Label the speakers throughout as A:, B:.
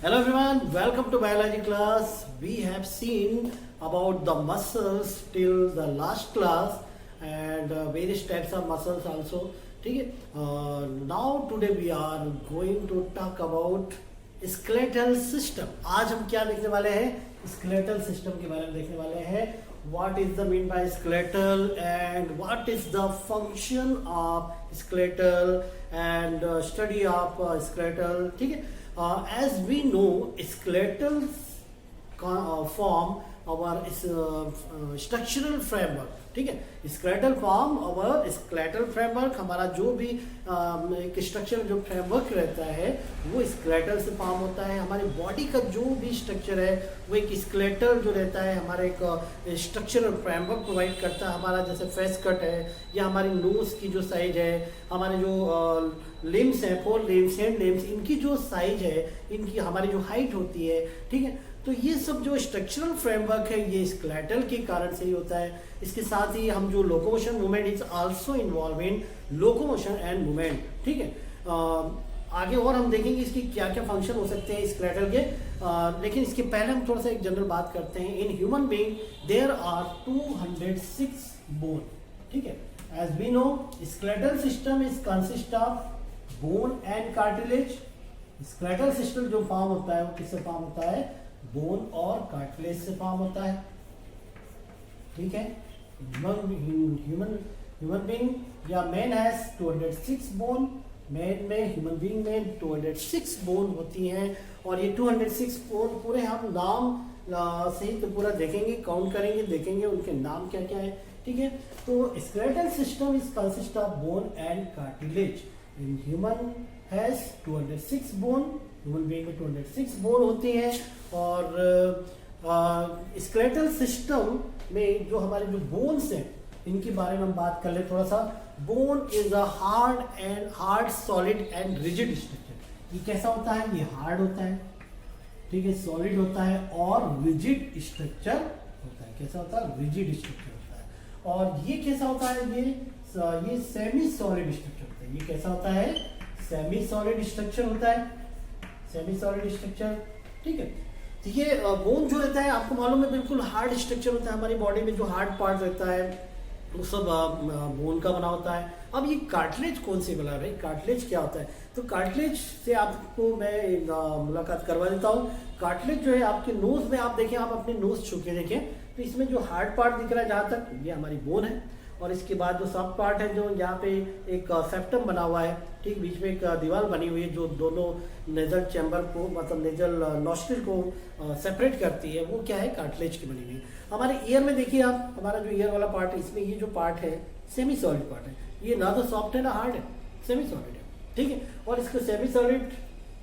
A: Hello everyone, welcome to biology class. We have seen about the muscles till the last class and various types of muscles also. ठीक है. Now today we are going to talk about skeletal system. आज हम क्या देखने वाले हैं? Skeletal system के बारे में देखने वाले हैं. What is the mean by skeletal and what is the function of skeletal and study of skeletal. ठीक है. As we know, skeletal form our structural framework. ठीक है. skeletal form our skeletal framework. हमारा जो भी एक स्ट्रक्चर जो framework रहता है वो skeletal से फॉर्म होता है. हमारी बॉडी का जो भी स्ट्रक्चर है वो एक skeletal जो रहता है हमारा एक स्ट्रक्चरल फ्रेमवर्क प्रोवाइड करता है. हमारा जैसे फेस कट है या हमारी नोज की जो साइज है, हमारे जो लिम्स हैं, 4 लिम्स, हैंड लिम्स, इनकी जो साइज है, इनकी हमारी जो हाइट होती है. ठीक है. तो ये सब जो स्ट्रक्चरल फ्रेमवर्क है ये स्केलेटल के कारण से ही होता है. इसके साथ ही हम जो locomotion movement is also involve in locomotion and movement. ठीक है. आगे और हम देखेंगे इसकी क्या क्या फंक्शन हो सकते हैं स्केलेटल के. लेकिन इसके पहले हम थोड़ा सा एक जनरल बात करते हैं. In human being there are 206 bone. ठीक है. As we know skeletal system is consist of bone and cartilage. Skeletal system जो फॉर्म होता है वो किससे फॉर्म होता है? बोन और कार्टिलेज से फॉर्म होता है. ठीक है. ह्यूमन बीइंग या मैन हैज 206 बोन. मैन में, ह्यूमन बीइंग में 206 बोन होती हैं और ये 206 बोन पूरे हम नाम से ही तो पूरा देखेंगे, काउंट करेंगे, देखेंगे उनके नाम क्या क्या है. ठीक है. तो skeletal system is consist of bone and cartilage. In human has 206 bone. Human being में 206 बोन होती हैं और स्केलेटल सिस्टम में जो हमारे जो बोन्स हैं इनके बारे में हम बात कर ले थोड़ा सा. Bone is a hard solid and rigid structure. ये कैसा होता है? ये हार्ड होता है. ठीक है. सॉलिड होता है और रिजिड स्ट्रक्चर होता है. कैसा होता है? रिजिड स्ट्रक्चर होता है. और ये कैसा होता है? ये सेमी सॉलिड स्ट्रक्चर होता है. ये कैसा होता है? सेमी सॉलिड स्ट्रक्चर होता है. Semi solid structure. ठीक है. तो ये बोन जो रहता है आपको मालूम है बिल्कुल हार्ड स्ट्रक्चर होता है. हमारी बॉडी में जो हार्ड पार्ट रहता है वो सब बोन का बना होता है. अब ये कार्टिलेज कौन सी बना रही? कार्टिलेज क्या होता है? तो कार्टिलेज से आपको मैं मुलाकात करवा देता हूँ. कार्टिलेज जो है आपके नोज में, आप देखें, आप अपने नोज छू के देखें तो इसमें जो हार्ड पार्ट दिख रहा है जहाँ तक, ये हमारी बोन है. और इसके बाद जो सब पार्ट है जो यहाँ पे एक सेप्टम बना हुआ है. ठीक. बीच में एक दीवार बनी हुई है जो दोनों नेजल चैम्बर को, मतलब नेजल नॉस्ट्रिल को सेपरेट करती है. वो क्या है? कार्टिलेज की बनी हुई. हमारे ईयर में देखिए आप, हमारा जो ईयर वाला पार्ट है इसमें ये जो पार्ट है सेमी सॉलिड पार्ट है. ये ना तो सॉफ्ट है ना हार्ड है, सेमी सॉलिड है. ठीक है. और इसको सेमी सॉलिड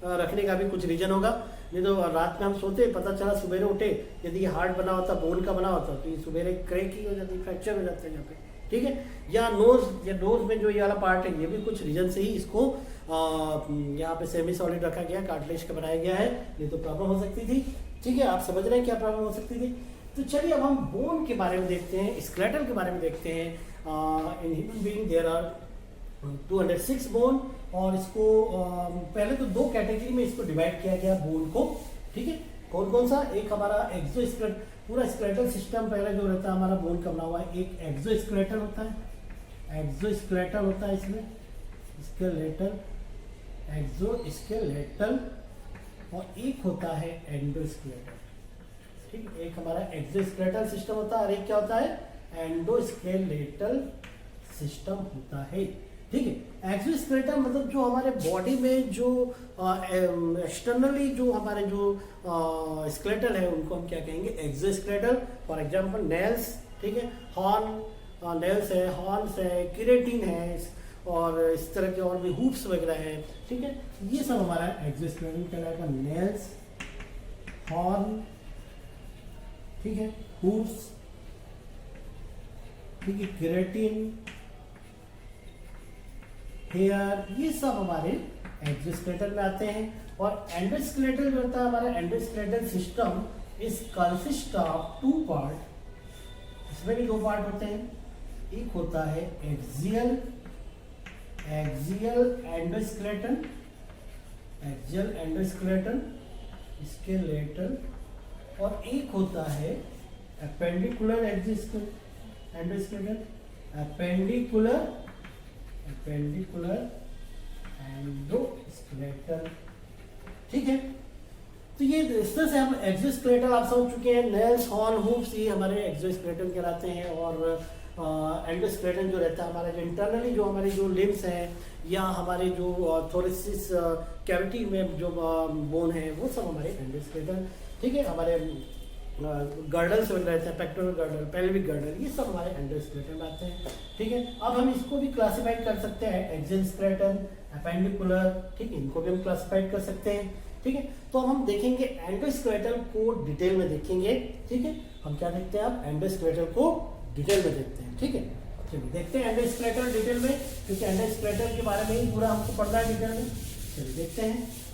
A: रखने का भी कुछ रीजन होगा. नहीं तो रात में हम सोते, पता चला सुबह उठे, यदि ये हार्ड बना होता, बोन का बना होता तो ये सुबह क्रैक ही हो जाती, फ्रैक्चर हो जाता है यहाँ पे. ठीक है. या नोज में जो ये वाला पार्ट है ये भी कुछ रीजन से ही इसको यहाँ पे सेमी सॉलिड रखा गया, कार्टिलेज का बनाया गया है. नहीं तो प्रॉब्लम हो सकती थी. ठीक है. आप समझ रहे हैं क्या प्रॉब्लम हो सकती थी. तो चलिए अब हम बोन के बारे में देखते हैं, स्केलेटल के बारे में देखते हैं. In human being there are 206 bone. और इसको पहले तो 2 कैटेगरी में इसको डिवाइड किया गया बोन को. ठीक है. कौन कौन सा? एक हमारा एक्सोस्केलेटल, पूरा स्केलेटल सिस्टम पहले जो रहता है हमारा बोन का बना हुआ है. एक एक्सोस्केलेटल होता है, एक्सोस्केलेटल होता है इसमें, स्केलेटल, एक्सोस्केलेटल. और एक होता है एंडोस्केलेटल. ठीक. एक हमारा एक्सोस्केलेटल सिस्टम होता है और एक क्या होता है? एंडोस्केलेटल सिस्टम होता है. ठीक है. एक्सोस्केलेटल मतलब जो हमारे बॉडी में जो एक्सटर्नली जो हमारे जो स्केलेटल है उनको हम क्या कहेंगे? एक्सोस्केलेटल. For example nails. ठीक है. हॉर्न, नेल्स है, हॉर्न्स है, केराटिन है और इस तरह के और भी हुप्स वगैरह है. ठीक है. ये सब हमारा एक्सोस्केलेटल कहलाएगा. नेल्स, हॉर्न, ठीक है, हुप्स, ठीक है, केराटिन, हेयर, ये सब हमारे एक्सोस्केलेटल में आते हैं. और एंडोस्केलेटल जो होता है हमारा endoskeletal system is consist of 2 part. इसमें भी 2 पार्ट होते हैं. एक होता है axial endoskeleton, axial endoskeleton skeletal, और एक होता है एपेंडिकुलर एंडोस्केलेटल, एपेंडिकुलर एंडोस्केलेटल। ठीक है, तो ये इस तरह से हम एक्सोस्केलेटल आप समझ चुके हैं। नेल्स, हॉर्न, हूफ्स ये हमारे एक्सोस्केलेटल कहलाते हैं, और एंडोस्केलेटन जो रहता है हमारा जो इंटरनली जो हमारे जो लिम्स हैं या हमारे जो थोरेसिस कैविटी में जो बोन है वो सब हमारे एंडोस्केलेटन। ठीक है, हमारे गर्डल्स बन रहते हैं, पेक्टोरल गर्डल, पेल्विक गर्डल, ये सब हमारे एंडोस्केलेटन में आते हैं। ठीक है, अब हम इसको भी क्लासिफाइड कर सकते हैं, एक्सोस्केलेटन, एपेंडिकुलर। ठीक है, इनको भी हम क्लासिफाइड कर सकते हैं। ठीक है, तो अब हम देखेंगे एंडोस्केलेटल को डिटेल में देखेंगे। ठीक है, हम क्या देखते हैं, अब एंडोस्केलेटल को डिटेल में देखते हैं। ठीक है, चलिए देखते हैं एंडोस्केलेटल डिटेल में, क्योंकि एंडोस्केलेटल के बारे में ही पूरा हमको पढ़ना है डिटेल में। चलिए देखते हैं।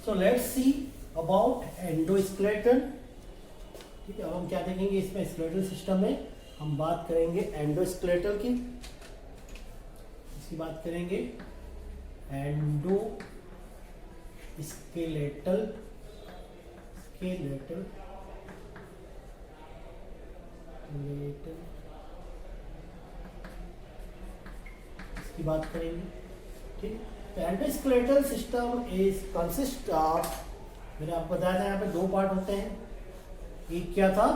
A: So let's see about endoskeletal. ठीक है, अब हम क्या देखेंगे इसमें, स्केलेटल सिस्टम में हम बात करेंगे एंडोस्केलेटल की, इसकी बात करेंगे एंडो स्केलेटल, इसकी बात करेंगे। ठीक, तो endoskeletal system is consist of, मैंने आपको बताया था यहाँ पे दो पार्ट होते हैं। एक क्या था,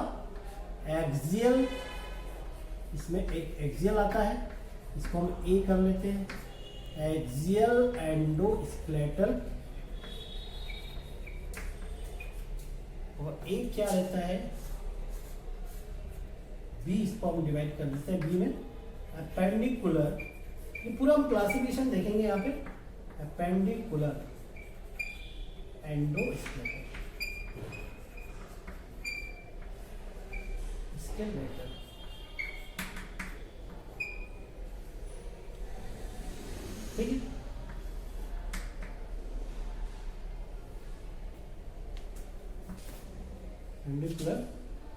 A: एक्सियल, इसमें एक एक्सियल आता है, इसको हम ए कर लेते हैं, एक्सियल एंडोस्केलेटल, और एक क्या रहता है बी, इसको हम डिवाइड कर देते हैं बी में, एपेंडिकुलर। ये पूरा हम क्लासिफिकेशन देखेंगे यहाँ पे, एपेंडिकुलर एंडोस्केलेटल, स्केलेटल। ठीक है,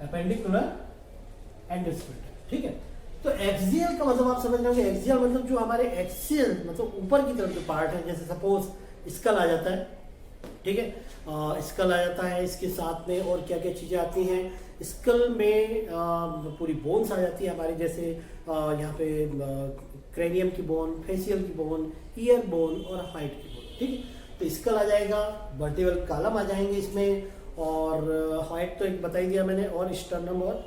A: एपेंडिकुलर एंडोस्केलेटल। ठीक है, तो एक्सियल का मतलब आप समझ रहे होंगे, एक्सियल मतलब जो हमारे एक्सियल मतलब ऊपर की तरफ जो पार्ट है, जैसे सपोज स्कल आ जाता है। ठीक है, स्कल आ जाता है, इसके साथ में और क्या क्या चीज़ें आती हैं, स्कल में पूरी बोन्स आ जाती है हमारी, जैसे यहाँ पे क्रेनियम की बोन, फेशियल की बोन, ईयर बोन और हाइट की बोन। ठीक है, तो स्कल आ जाएगा, वर्टिब्रल कॉलम आ जाएंगे इसमें, और हाइट तो एक बता ही दिया मैंने, और स्टर्नम और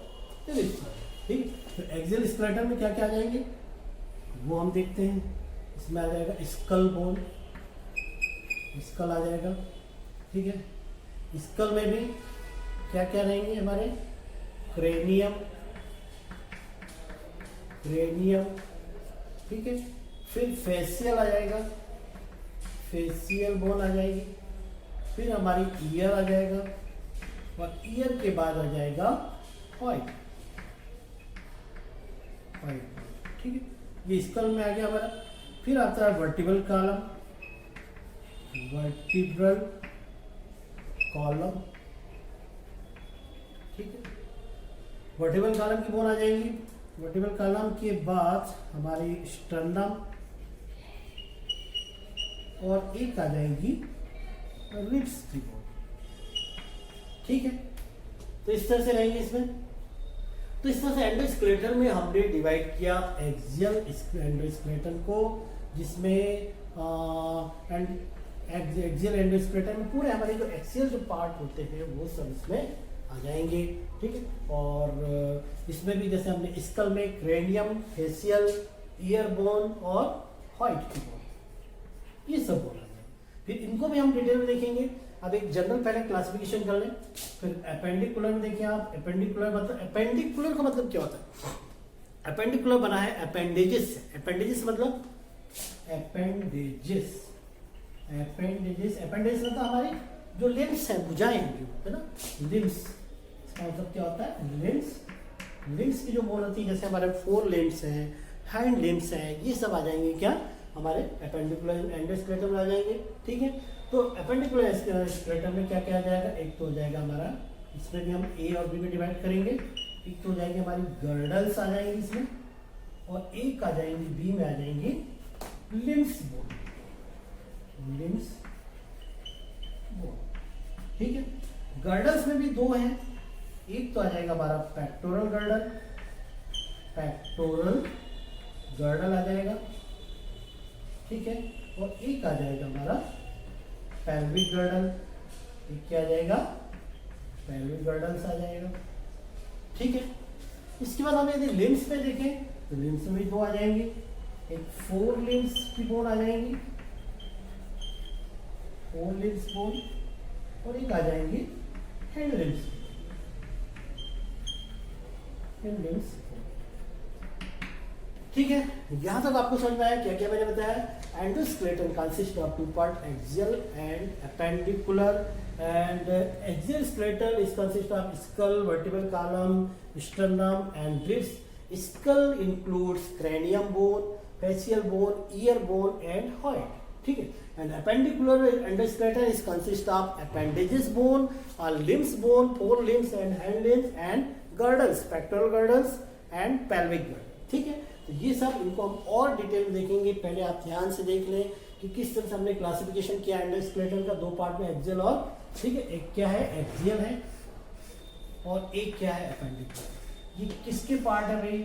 A: रिब्स। ठीक है, तो एक्सियल स्केलेटन में क्या क्या आ जाएंगे वो हम देखते हैं। इसमें आ जाएगा स्कल बोन, स्कल आ जाएगा। ठीक है, स्कल में भी क्या क्या रहेंगे हमारे, क्रेनियम, ठीक है, फिर फेशियल आ जाएगा, फेशियल बोन आ जाएगी, फिर हमारी ईयर आ जाएगा, और ईयर के बाद आ जाएगा हाइट। ठीक है, ये स्कल में आ गया हमारा। फिर आता है वर्टिब्रल कॉलम, ठीक है, वर्टिब्रल कॉलम की बोन आ जाएंगी। वर्टिब्रल कॉलम के बाद हमारी स्टर्नम, और एक आ जाएगी रिब्स की बोन। ठीक है, तो इस तरह से रहेंगे इसमें। तो इस तरह से एंडोस्केलेटल में हमने डिवाइड किया एक्सियल एंडोस्केलेटल को, जिसमें एक्सियल एंडोस्केलेटल में पूरे हमारे जो एक्सियल जो पार्ट होते हैं वो सब इसमें आ जाएंगे। ठीक है, और इसमें भी जैसे हमने स्कल में क्रेनियम, फेशियल, ईयर बोन और हाइट की बोन, ये सब बोला जाए। फिर इनको भी हम डिटेल में देखेंगे। अब एक जनरल पहले क्लासिफिकेशन कर लें, फिर एपेंडिकुलर में देखिए आप। एपेंडिकुलर मतलब, एपेंडिकुलर का मतलब क्या होता है, एपेंडिकुलर बना है अपेंडेजेस से। अपेंडेजेस मतलब एपेंडेजेस मतलब हमारी जो लिम्स है, भुजाएं जो है ना, लिम्स, इसका मतलब क्या होता है, लिम्स की जो बोन होती है, जैसे हमारे 4 लिम्स हैं, हैंड लिम्स हैं, ये सब आ जाएंगे क्या हमारे एपेंडिकुलर एंडोस्केलेटल में आ जाएंगे। ठीक है, तो एपेंडिकुलर स्केलेटल में क्या क्या आ जाएगा, एक तो हो जाएगा हमारा, इसमें भी हम ए और बी में डिवाइड करेंगे। एक तो हो जाएंगे हमारी गर्डल्स आ जाएंगी इसमें, और एक आ जाएंगी बी में आ जाएंगी लिम्स बोन, लिम्स बोन, ठीक है। गर्डल्स में भी दो हैं, एक तो आ जाएगा हमारा पेक्टोरल गर्डल, पेक्टोरल गर्डल आ जाएगा, ठीक है, और एक आ जाएगा हमारा पेल्विक गर्डल, एक क्या आ जाएगा, पेल्विक गर्डल्स आ जाएगा, ठीक है। इसके बाद हम यदि लिम्स में देखें तो लिम्स में भी दो आ जाएंगे, एक फोर लिम्स की बोन आ जाएंगी, फोर लिम्स बोन, और एक आ जाएंगी हैंड लिम्स, हैंड लिम्स, ठीक है। यहां तक आपको समझ में आया क्या क्या मैंने बताया। Endoskeleton consist of two part, axial and appendicular, and axial skeletal is consist of skull, vertebral column, sternum and ribs. Skull includes cranium bone, facial bone, ear bone and heart, ठीक है। and appendicular endoskeleton is consist of appendages bone, limbs bone, four limbs and hand limbs and girdles, pectoral girdles and pelvic girdle, ठीक है। तो ये सब इनको हम और डिटेल में देखेंगे। पहले आप ध्यान से देख लें कि किस तरह से हमने क्लासिफिकेशन किया एंडोस्केलेटन का, दो पार्ट में एक्सियल और, ठीक है, एक क्या है एक्सियल है और एक क्या है एपेंडिकुलर। ये किसके पार्ट है भाई,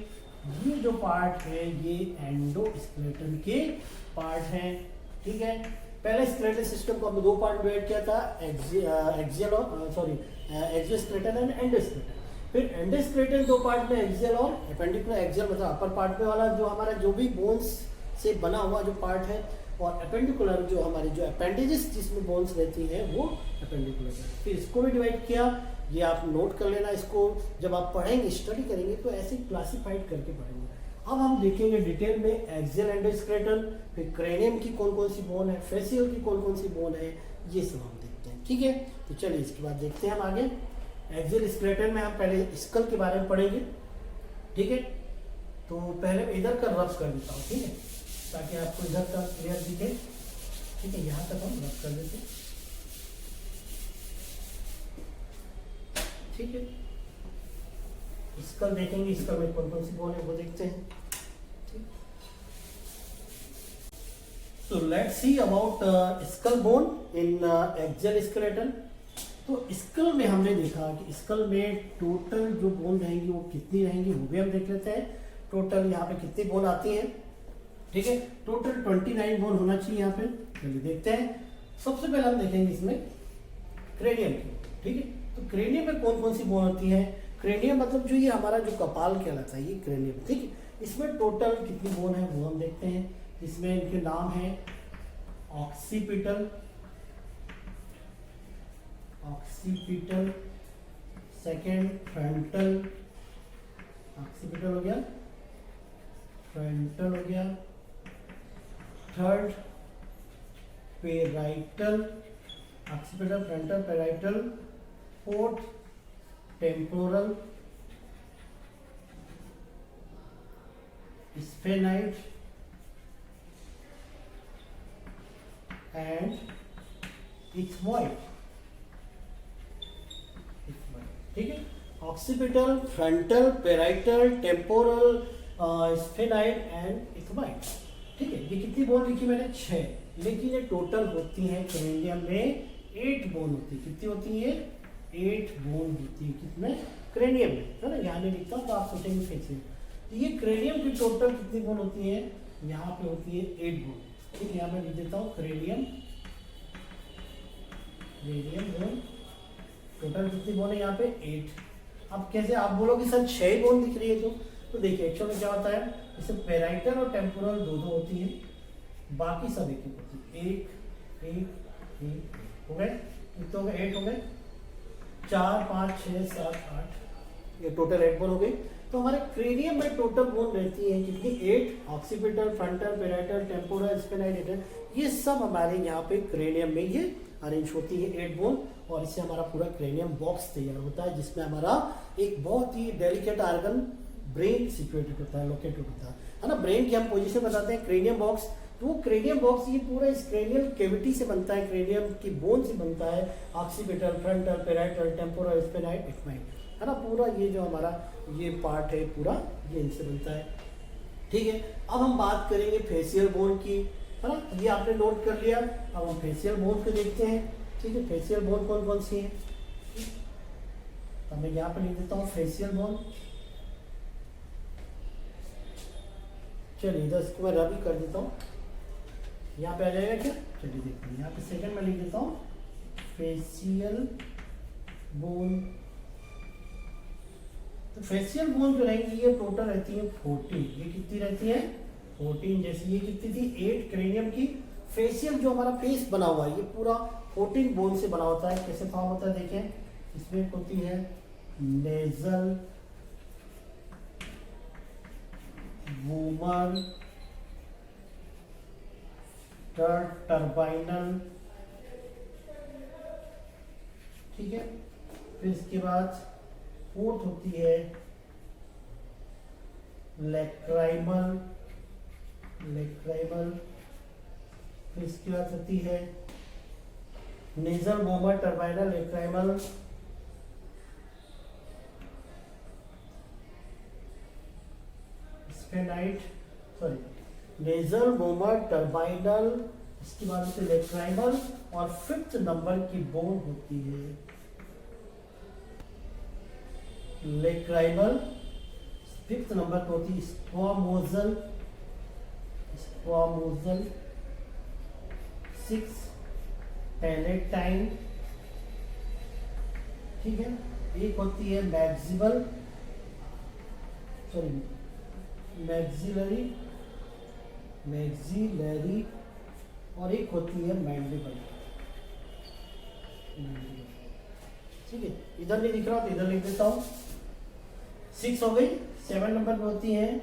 A: ये जो पार्ट है ये एंडोस्केलेटन के पार्ट हैं, ठीक है। पहले स्केलेटल सिस्टम को हमने दो पार्ट में डिवाइड किया था, एक्सियल और एक्सोस्केलेटन एंड एंडोस्केलेटन। फिर एंडोस्केलेटन दो पार्ट में एक्सियल और एपेंडिकुलर, एक्सियल मतलब अपर पार्ट में वाला जो हमारा जो भी बोन्स से बना हुआ जो पार्ट है, और एपेंडिकुलर जो हमारी जो अपेंडेजेस जिसमें बोन्स रहती हैं वो एपेंडिकुलर है। फिर इसको भी डिवाइड किया, ये आप नोट कर लेना, इसको जब आप पढ़ेंगे स्टडी करेंगे तो ऐसे क्लासिफाइड करके पढ़ेंगे। अब हम देखेंगे डिटेल में एक्सियल एंडोस्केलेटन, फिर क्रेनियम की कौन कौन सी बोन है, फेसियल की कौन कौन सी बोन है, ये सब हम देखते हैं, ठीक है। तो चलिए इसके बाद देखते हैं हम आगे। एक्सियल स्केलेटन में हम पहले स्कल के बारे में पढ़ेंगे, ठीक है। तो पहले इधर का रफ कर देता हूँ, ठीक है, ताकि आपको इधर का क्लियर दिखे, ठीक है। यहाँ तक हम रफ कर देते, ठीक है। स्कल देखेंगे, स्कल में कौन कौन सी बोन है वो देखते हैं, ठीक। तो let's see about skull bone in axial skeleton. तो स्कल में हमने देखा कि स्कल में टोटल जो बोन रहेंगी वो कितनी रहेंगी, वो भी हम देख लेते हैं। टोटल यहाँ पे कितनी बोन आती है, ठीक है। टोटल 29 बोन होना चाहिए यहाँ पे। चलिए देखते हैं। सबसे पहले हम देखेंगे इसमें क्रेनियम की, ठीक है। तो क्रेनियम में कौन कौन सी बोन होती है, क्रेनियम मतलब जो ये हमारा जो कपाल कहलाता है ये क्रेनियम, ठीक है। इसमें टोटल कितनी बोन है वो हम देखते हैं। इसमें इनके नाम है occipital, occipital, second frontal, occipital हो गया, फ्रंटल हो गया, third parietal, occipital, frontal, parietal, fourth temporal, sphenoid and ethmoid, ठीक है। Occipital, frontal, parietal, temporal, sphenoid and ethmoid, ठीक है। ये कितनी बोन लिखी मैंने, 6, लेकिन ये टोटल होती है क्रेनियम में 8 बोन होती है। कितनी होती है, 8 बोन होती है। कितने, क्रेनियम में, है ना। यहाँ में लिखता हूँ तो आप सोचेंगे कैसे। तो ये क्रेनियम की टोटल कितनी बोन होती है, यहाँ पे होती है 8 बोन, ठीक है। यहाँ मैं लिख देता हूँ क्रेनियम, क्रेनियम बोन टोटल कितनी बोन है यहाँ पे, 8। अब कैसे आप बोलोगे सर 6 बोन दिख रही है, तो देखिए एक्चुअल में क्या होता है, इसमें पेराइटल और टेम्पोरल दो होती है, बाकी सब एक एक होती है। एक हो गए, कितने हो गए, 8 हो गए, 4 5 6 7 8, ये टोटल 8 बोन हो गई। तो हमारे क्रेनियम में टोटल बोन रहती है कितनी, 8। ऑक्सीपिटल, फ्रंटल, पेराइटल, टेम्पोरल, स्फेनाइड, ये सब हमारे यहाँ पे क्रेनियम में ये अरेंज होती है 8 बोन, और इससे हमारा पूरा क्रेनियम बॉक्स तैयार होता है, जिसमें हमारा एक बहुत ही डेलिकेट ऑर्गन ब्रेन सिचुएटेड होता है, लोकेटेड होता है ना। ब्रेन की हम पोजीशन बताते हैं क्रेनियम बॉक्स। तो वो क्रेनियम बॉक्स ये पूरा इस क्रेनियल केविटी से बनता है, क्रेनियम की बोन से बनता है। ऑक्सीपिटल, फ्रंटल, पेराइटल, टेम्पोरल, स्फेनाइड, इथमाइड, है ना। पूरा ये जो हमारा ये पार्ट है पूरा ये इनसे बनता है, ठीक है, अब हम बात करेंगे फेशियल बोन की, है ना। ये आपने नोट कर लिया। अब हम फेशियल बोन को देखते हैं। ठीक है, फेशियल बोन कौन कौन सी है, तो मैं यहाँ पे लिख देता हूँ फेशियल बोन। चलिए इधर इसको मैं रबी कर देता हूँ, यहाँ पे आ जाएगा क्या। चलिए देखते हैं, यहाँ पे सेकंड में लिख देता हूँ फेशियल बोन। तो फेशियल बोन जो रहेंगी ये टोटल रहती है 14। ये कितनी रहती है 14। जैसे ये कितनी थी 8 क्रेनियम की। फेशियल जो हमारा फेस बना हुआ है ये पूरा 14 बोन से बना होता है। कैसे फॉर्म होता है देखें, इसमें होती है नेजल, वूमर, टर्बाइनल, ठीक है। फिर इसके बाद फोर्थ होती है लेक्राइमल, फिर इसके बाद होती है nasal, vomer, turbinal, lacrimal, sphenoid, sorry nasal, vomer, turbinal, इसके बाद होती है लेक्राइमल, और फिफ्थ नंबर की बोन होती है लेक्राइमल। फिफ्थ नंबर पर होती है स्क्वामोजल, 6 पैलेटाइन, ठीक है। एक होती है मैक्सिबल, सॉरी मैक्सिलरी, और एक होती है मैंडिबल, ठीक है। इधर नहीं दिख रहा तो इधर लिख देता हूं। 6 हो गई। 7 नंबर पे होती है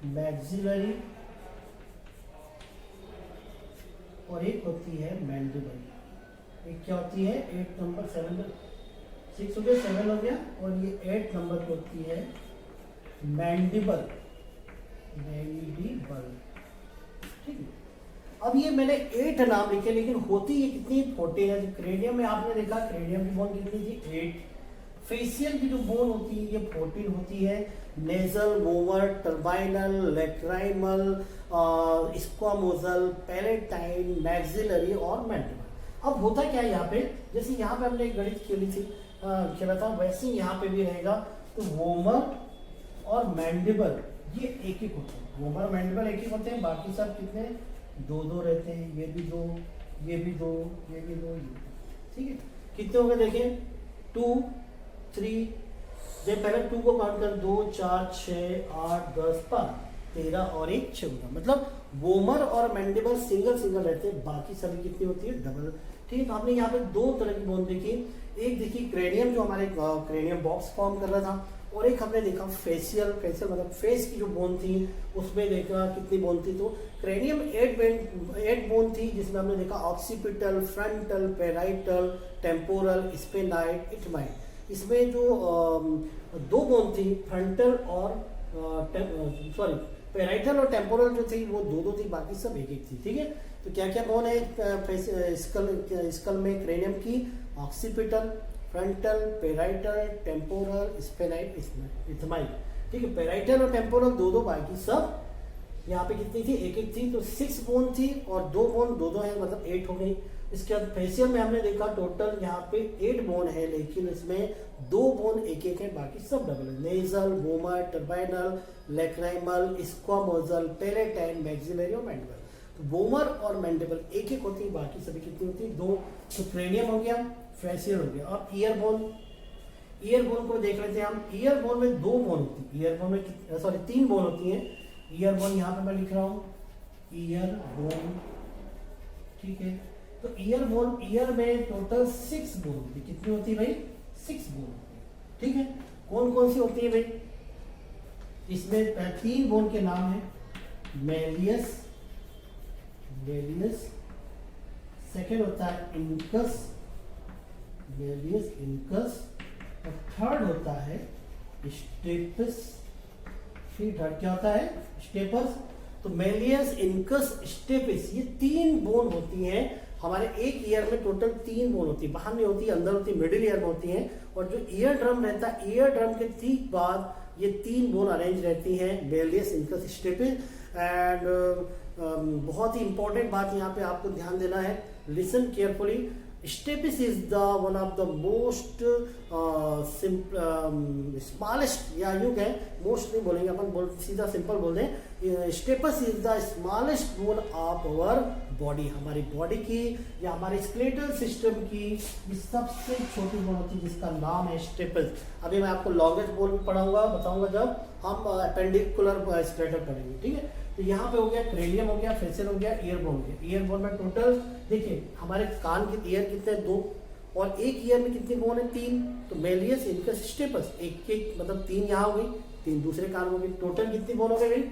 A: मैक्सिलरी, और एक होती है मैंडिबल। एक क्या होती है 8 नंबर, 7 6 हो गया, 7 हो गया, और ये 8 नंबर पे होती है मैंडिबल, ठीक है। अब ये मैंने 8 नाम लिखे, लेकिन होती ये कितनी 14 है। क्रेनियम में आपने देखा क्रेनियम की बोन कितनी थी 8। फेशियल की जो बोन होती है ये 14 होती है। Nasal, vomer, turbinal, lacrimal, squamosal, palatine, maxillary और मैंडिबल। अब होता क्या है यहाँ पे, जैसे यहाँ पे हमने एक गणित खेला था, वैसे ही यहाँ पे भी रहेगा। तो वोमर और मैंडिबल ये एक ही होते हैं। वोमर मैंडिबल एक ही होते हैं, बाकी सब कितने 2-2 रहते हैं। ये भी 2, ये भी 2, ये भी 2, ठीक है। कितने हो गए देखें 2, 3, जब पहले 2 को काउंट कर 2, 4, 6, 8, 10, 12, 13 और 1 14। मतलब वोमर और मैंडिबल सिंगल रहते हैं, बाकी सभी कितनी होती है डबल, ठीक है। तो आपने यहाँ पे 2 तरह की बोन देखी। एक देखी क्रेनियम जो हमारे क्रेनियम बॉक्स फॉर्म कर रहा था, और एक हमने देखा फेशियल मतलब फेस की जो बोन थी उसमें देखा कितनी बोन थी। तो क्रेनियम 8 बोन थी, जिसमें हमने देखा ऑक्सीपिटल, फ्रंटल, पेराइटल, टेम्पोरल, स्पेनाइट, इथमाइट। इसमें जो 2 बोन थी फ्रंटल और पेराइटल और टेम्पोरल जो थी वो 2 थी, बाकी सब एक थी, ठीक है। तो क्या क्या बोन है स्कल में क्रेनियम की, ऑक्सीपिटल, फ्रंटल, पेराइटल, टेम्पोरल, स्पेनाइट, इथमाइट, ठीक है। पेराइटल और टेम्पोरल 2, बाकी सब यहाँ पे कितनी थी एक थी। तो 6 बोन थी और 2 बोन 2 है, मतलब 8 हो गई। इसके बाद फेशियल में हमने देखा टोटल यहाँ पे 8 बोन है, लेकिन इसमें 2 बोन एक है, बाकी सब डबल है। Nasal, vomer, turbinal, lacrimal, squamosal, palatine, maxillary और मैंडिबल। तो वोमर और मैंडिबल एक होती है, बाकी सभी कितनी होती है 2। तो क्रेनियम हो गया, फेशियल हो गया। अब ईयर बोन को देख लेते हैं हम। ईयर बोन में 2 बोन होती है, ईयर बोन में 3 बोन होती है। ईयर बोन यहाँ पे मैं लिख रहा हूँ ईयर बोन, ठीक है। तो ईयर में टोटल 6 बोन होती है। कितनी होती है भाई 6 बोन होती है, ठीक है। कौन कौन सी होती है भाई, इसमें 3 बोन के नाम है मेलियस, सेकेंड होता है इनकस, मेलियस इनकस, और थर्ड होता है स्टेपस। फिर थर्ड क्या होता है स्टेपस। तो मेलियस, इनकस, स्टेपस ये 3 बोन होती हैं हमारे एक ईयर में। टोटल 3 बोन होती है, बाहर नहीं होती, अंदर होती, मिडिल ईयर में होती है। और जो ईयर ड्रम रहता है, ईयर ड्रम के ठीक बाद ये 3 बोन अरेंज रहती हैं, मेलियस, इनकस, स्टेपिस। एंड बहुत ही इंपॉर्टेंट बात यहाँ पे आपको ध्यान देना है, listen carefully. Stapes is the one of the most smallest, या यूं कहें, मोस्ट नहीं बोलेंगे अपन, सीधा सिंपल बोल दें, stapes is the smallest bone of our body, हमारी बॉडी की या हमारे स्केलेटल सिस्टम की ये सबसे छोटी बोन होती है जिसका नाम है स्टेपस। अभी मैं आपको लॉन्गेस्ट बोन भी पढ़ाऊंगा, बताऊंगा जब हम अपेंडिकुलर स्केलेटल पढ़ेंगे, ठीक है। तो यहाँ पे हो गया क्रेनियम, हो गया फेसियल, हो गया ईयरबोन, हो गया। ईयरबोन में टोटल देखिए हमारे कान के ईयर कितने, 2, और एक ईयर में कितने बोन है, 3। तो मेलियस, इनकस, स्टेपस, एक मतलब 3 यहाँ हो गई, 3 दूसरे कान हो गई, टोटल कितनी बोन हो गई भाई,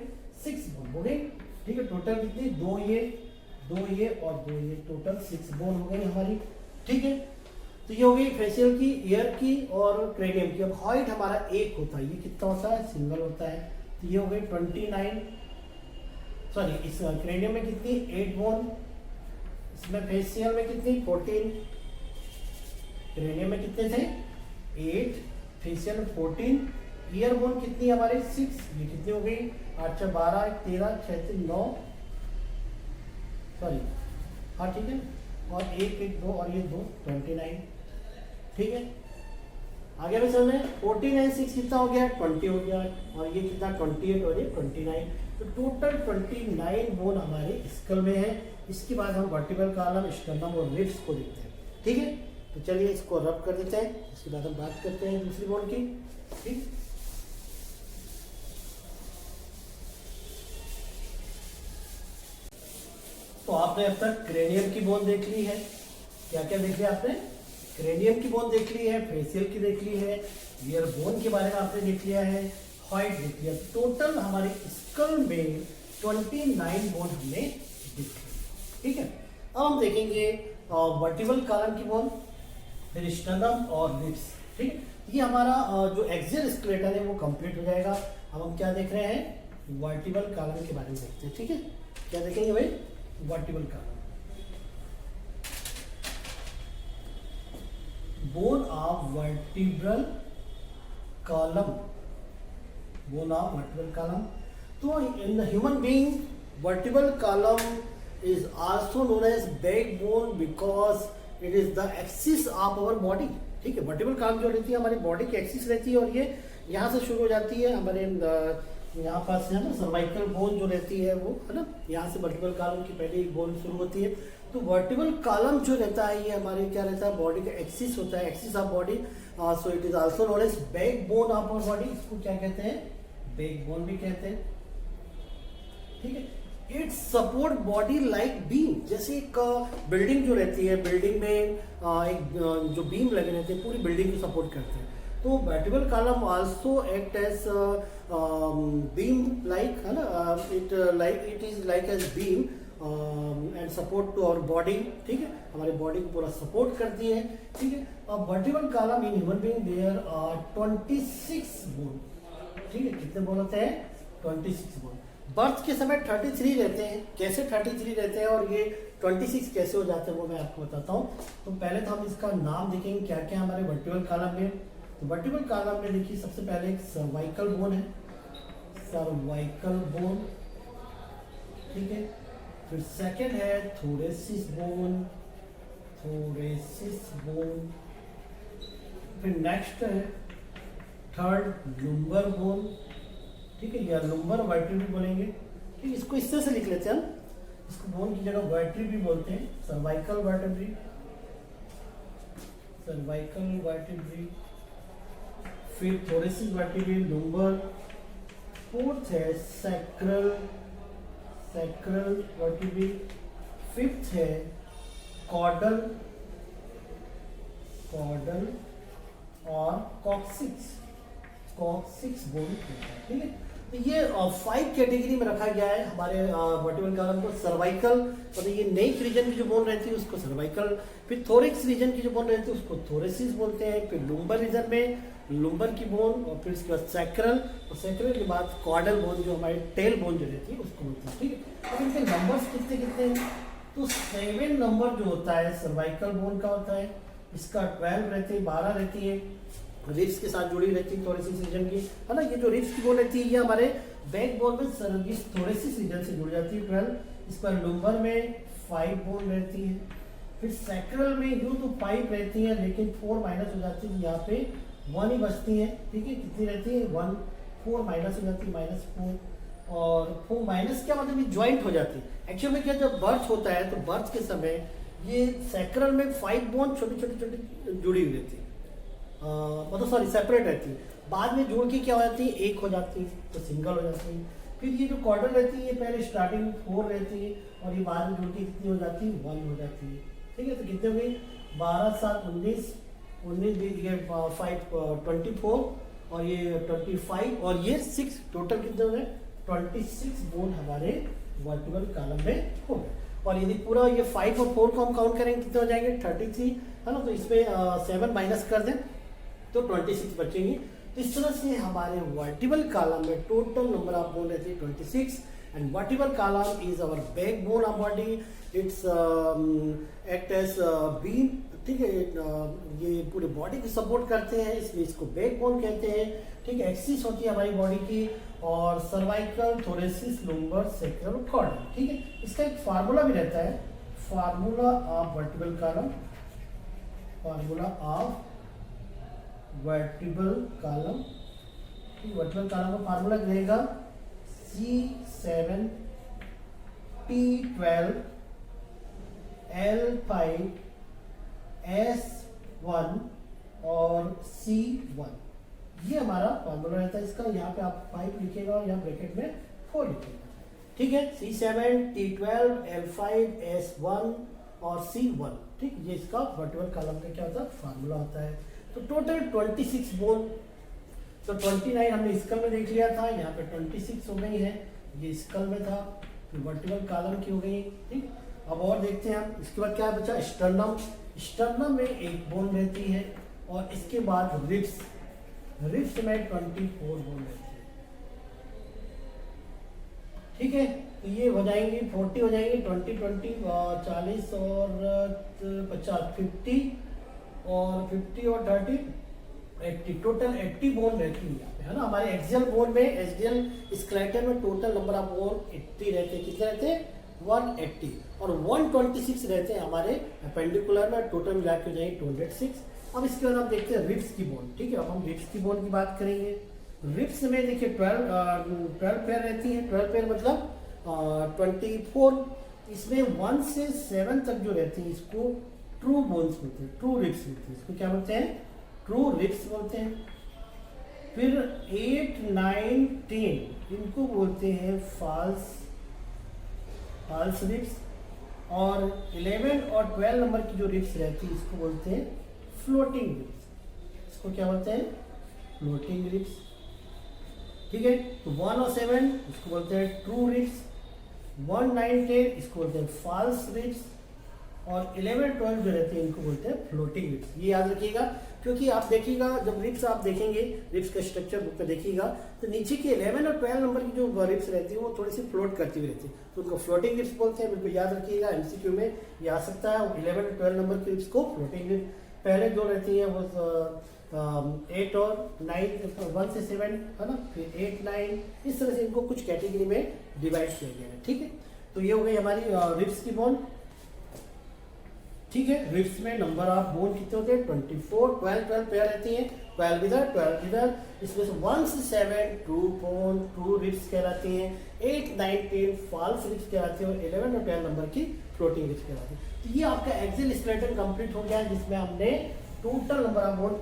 A: 6 बोन हो गई, ठीक है। टोटल कितनी, 2 ये और 2 ये, टोटल 6 बोन हो गई हमारी, ठीक है। तो ये हो गई फेशियल की, ईयर की और क्रेनियम की। अब हाइट हमारा 1 होता है, ये कितना होता है, सिंगल होता है। तो ये हो गई 29, सॉरी इस क्रेनियम में कितनी, 8 बोन, इसमें फेशियल में कितनी, 14, क्रेनियम में कितने थे, 8, फेशियल में 14, ईयर बोन कितनी हमारे 6, ये कितनी हो गई, 8 से 12, 13, 6 से 9, सॉरी हाँ ठीक है, और 1 2 और ये 2, 29, ठीक है। आगे भी चल रहे हैं, 14 एंड 6 कितना हो गया, 20 हो गया, और ये कितना 28 और ये 29। तो टोटल 29 बोन हमारे स्कल में है। इसके बाद हम वर्टिब्रल कॉलम, स्टर्नम और रिब्स को देखते हैं, ठीक है। तो चलिए इसको रब कर देते हैं, इसके बाद हम बात करते हैं दूसरी बोन की, ठीक। तो आपने अब तक क्रेनियम की बोन देख ली है, क्या क्या देख लिया आपने, क्रेनियम की बोन देख ली है, फेशियल की देख ली है, ईयर बोन के बारे में आपने देख लिया है, हाइट देख लिया। टोटल हमारे स्कल में 29 बोन हमने देख ली, ठीक है। अब हम देखेंगे वर्टिब्रल कॉलम की बोन, फिर स्टर्नम और रिब्स, ठीक है। ये हमारा जो एक्सियल स्केलेटन है वो कंप्लीट हो जाएगा। अब हम क्या देख रहे हैं, वर्टिब्रल कॉलम के बारे में देखते हैं, ठीक है। क्या देखेंगे भाई, vertebral column, bone of vertebral column, bone of vertebral column. तो in the human being vertebral column is also known as backbone because it is the axis of our body, ठीक है। वर्टिब्रल कॉलम जो रहती है हमारी body की axis रहती है, और ये यहाँ से शुरू हो जाती है हमारे यहाँ पास है ना, सर्वाइकल बोन जो रहती है वो, है ना, यहाँ से वर्टिब्रल कॉलम की पहले एक बोन शुरू होती है। तो वर्टिब्रल कॉलम जो रहता है ये हमारे क्या रहता है, बॉडी का एक्सिस होता है, axis of body. So it is also known as backbone of our body, इसको क्या कहते हैं, बैकबोन भी कहते हैं, ठीक है। It support body like beam, जैसे एक बिल्डिंग जो रहती है, बिल्डिंग में एक जो बीम लगे रहते हैं पूरी बिल्डिंग को सपोर्ट करते हैं। तो vertebral column also act as beam like, है ना, it is like as beam and support to our body, ठीक है, हमारी बॉडी को पूरा सपोर्ट करती है, ठीक है। अब vertebral column in human being there are 26 bone, ठीक है। कितने बोन होते हैं, 26 बोन। बर्थ के समय 33 रहते हैं, कैसे 33 रहते हैं और ये 26 कैसे हो जाते हैं वो मैं आपको बताता हूँ। तो पहले तो हम इसका नाम देखेंगे क्या क्या हमारे वर्टिब्रल कॉलम में। तो वर्टिब्रल कॉलम में देखिए सबसे पहले एक सर्वाइकल बोन है, सर्वाइकल बोन, ठीक है। फिर सेकंड है थोरेसिस बोन, थोरेसिस बोन। फिर नेक्स्ट है थर्ड लुम्बर बोन, ठीक है, या लुम्बर वर्टिब्री बोलेंगे, ठीक। इसको इस तरह से लिख लेते हैं हम, इसको बोन की जगह वर्टिब्री बोलते हैं, सर्वाइकल वर्टिब्री, सर्वाइकल वर्टिब्री। फिर थोरेसिस वर्टिब्री, लुम्बर। फोर्थ है सैक्रल, सैक्रल वर्टिब्री। फिफ्थ है कॉर्डल, कॉर्डल और कॉक्सिक्स, कॉक्सिक्स बोन, ठीक है। तो ये 5 कैटेगरी में रखा गया है हमारे वर्टिब्रल कॉलम को। सर्वाइकल मतलब ये नेक रीजन की जो बोन रहती है उसको सर्वाइकल, फिर थोरिक्स रीजन की जो बोन रहती है उसको थोरेसिस बोलते हैं, फिर लुम्बर रीजन में लुम्बर की बोन, और फिर इसके बाद सैक्रल, और सैक्रल के बाद कॉर्डल बोन जो हमारी टेल बोन जो रहती है उसको बोलते हैं, ठीक है। अब इनके नंबर्स कितने कितने हैं, तो 7 नंबर जो होता है सर्वाइकल बोन का होता है, इसका 12 रहती है, 12 रहती है, रिब्स के साथ जुड़ी रहती है थोरेसिस रीजन की, है ना। ये जो रिब्स की बोन रहती है ये हमारे बैक बोन में इस थोरेसिस रीजन से जुड़ जाती है 12। इस पर लुम्बर में 5 बोन रहती है। फिर सैक्रल में यूँ तो 5 रहती है लेकिन 4 माइनस हो जाती है, यहाँ पे 1 ही बचती है, ठीक है। कितनी रहती है 1, 4 माइनस हो जाती है -4, और 4 माइनस क्या मतलब ये ज्वाइंट हो जाती है। एक्चुअल में क्या जब बर्थ होता है तो बर्थ के समय ये सैक्रल में 5 बोन छोटी जुड़ी हुई रहती है, मतलब सॉरी सेपरेट रहती है। बाद में जोड़ के क्या हो जाती है, एक हो जाती है तो सिंगल हो जाती है। फिर ये जो कॉर्डल रहती है ये पहले स्टार्टिंग में 4 रहती है और ये बाद में जोड़ के कितनी हो जाती है 1 हो जाती है, ठीक है। तो कितने हो गई 12 7 19 5 24 और ये 25 और ये 6, टोटल कितने हो गए 26 बोन हमारे वर्टिकल कॉलम में हो गए। और यदि पूरा ये 5 और 4 को हम काउंट करेंगे कितने हो जाएंगे 33, है ना। तो इसमें 7 माइनस कर दें तो 26 बचेंगे। तो इस तरह से हमारे वर्टिकल कॉलम में टोटल नंबर ऑफ बोन रहती है 26। And vertical column is our back bone of body, it's act as beam, ठीक है। ये पूरे बॉडी को सपोर्ट करते हैं, इसलिए इसको बैक बोन कहते हैं, ठीक है। एक्सिस होती है हमारी बॉडी की, और cervical, thoracic, lumbar, sacral, caudal, ठीक है। इसका एक फार्मूला भी रहता है, formula of vertical column, formula of vertical column, vertical column का फार्मूला रहेगा C7 T12 L5 S1 और C1, ये हमारा फॉर्मूला रहता है इसका। यहाँ पे आप 5 लिखेगा और यहाँ ब्रैकेट में 4 लिखेगा, ठीक है। C7 T12 L5 S1 और C1, ठीक, ये इसका वर्टिकल कॉलम का क्या होता है फार्मूला होता है। तो टोटल 26 बोन, तो 29 हमने स्कल में देख लिया था, यहाँ पे 26 हो गई है, ये स्कल में था, फिर वर्टिकल कॉलम की हो गई, ठीक। अब और देखते हैं हम, इसके बाद क्या बचा स्टर्नम। स्टर्नम में 1 बोन रहती है और इसके बाद रिब्स, रिब्स में 24 बोन रहती है, ठीक है। तो ये हो जाएंगे 40 हो जाएंगे, 20 40 40 और 50 50 और 30 और 30 80, टोटल 80 बोन रहती है यहाँ पे, है ना। हमारे एक्सियल बोन में, एक्सियल स्केलेटन में टोटल नंबर ऑफ बोन 80 रहते हैं। कितने रहते हैं 180, और 126 रहते हैं हमारे अपेंडिकुलर में, टोटल मिला के हो जाएंगे 206। अब इसके बाद हम देखते हैं रिब्स की बोन, ठीक है। अब हम रिब्स की बोन की बात करेंगे। रिब्स में देखिए 12 पेयर रहती है, 12 पेयर मतलब 24। इसमें 1 से 7 तक जो रहती है इसको ट्रू बोन्स बोलते हैं, ट्रू रिब्स बोलते हैं। इसको क्या बोलते हैं ट्रू रिब्स बोलते हैं। फिर 8 9 10 इनको बोलते हैं फॉल्स रिब्स, और 11 और 12 नंबर की जो रिब्स रहती है इसको बोलते हैं फ्लोटिंग रिब्स। इसको क्या बोलते हैं फ्लोटिंग रिब्स, ठीक है। तो 1 और 7 इसको बोलते हैं ट्रू रिब्स, 1 9 10 इसको बोलते हैं फॉल्स रिब्स, और 11 12 जो रहते हैं इनको बोलते हैं फ्लोटिंग रिब्स। ये याद रखिएगा, क्योंकि आप देखिएगा जब रिब्स आप देखेंगे, रिब्स का स्ट्रक्चर बुक में देखिएगा तो नीचे की 11 और 12 नंबर की जो रिब्स रहती है वो थोड़ी सी फ्लोट करती हुई रहती है, तो उनको फ्लोटिंग रिब्स बोलते हैं। बिल्कुल याद रखिएगा, एमसीक्यू में ये आ सकता है। 11 और 12 नंबर की रिब्स को फ्लोटिंग रिब्स, पहले जो रहती है वो 8 और 9 1 से 7, है ना, फिर 8 9, इस तरह से इनको कुछ कैटेगरी में डिवाइड किया गया है, ठीक है। तो ये हो गई हमारी रिब्स की बोन, ठीक है। रिब्स में नंबर ऑफ बोन कितने होते हैं 24, 12 पेयर रहती हैं, 12 इधर 12 इधर। इसमें से 1 से 7 ट्रू बोन, ट्रू रिब्स कहलाती हैं, 8 9 10 फॉल्स रिब्स कहलाती हैं, और 11 और 12 नंबर की फ्लोटिंग रिब्स कहलाती हैं। तो ये आपका एक्सियल स्केलेटन कंप्लीट हो गया, जिसमें हमने टोटल नंबर ऑफ बोन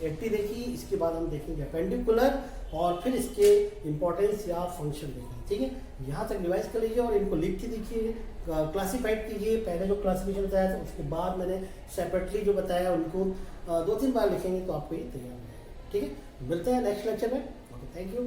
A: 80 देखी। इसके बाद हम देखेंगे अपेंडिकुलर और फिर इसके इंपॉर्टेंस या फंक्शन देखेंगे, ठीक है। यहाँ तक रिवाइज कर लीजिए और इनको लिख के देखिए, क्लासिफाइड कीजिए। पहले जो क्लासिफिकेशन बताया था उसके बाद मैंने सेपरेटली जो बताया उनको 2-3 बार लिखेंगे तो आपको ये तैयार हो जाएगा, ठीक है। मिलते हैं नेक्स्ट लेक्चर में। Okay, thank you.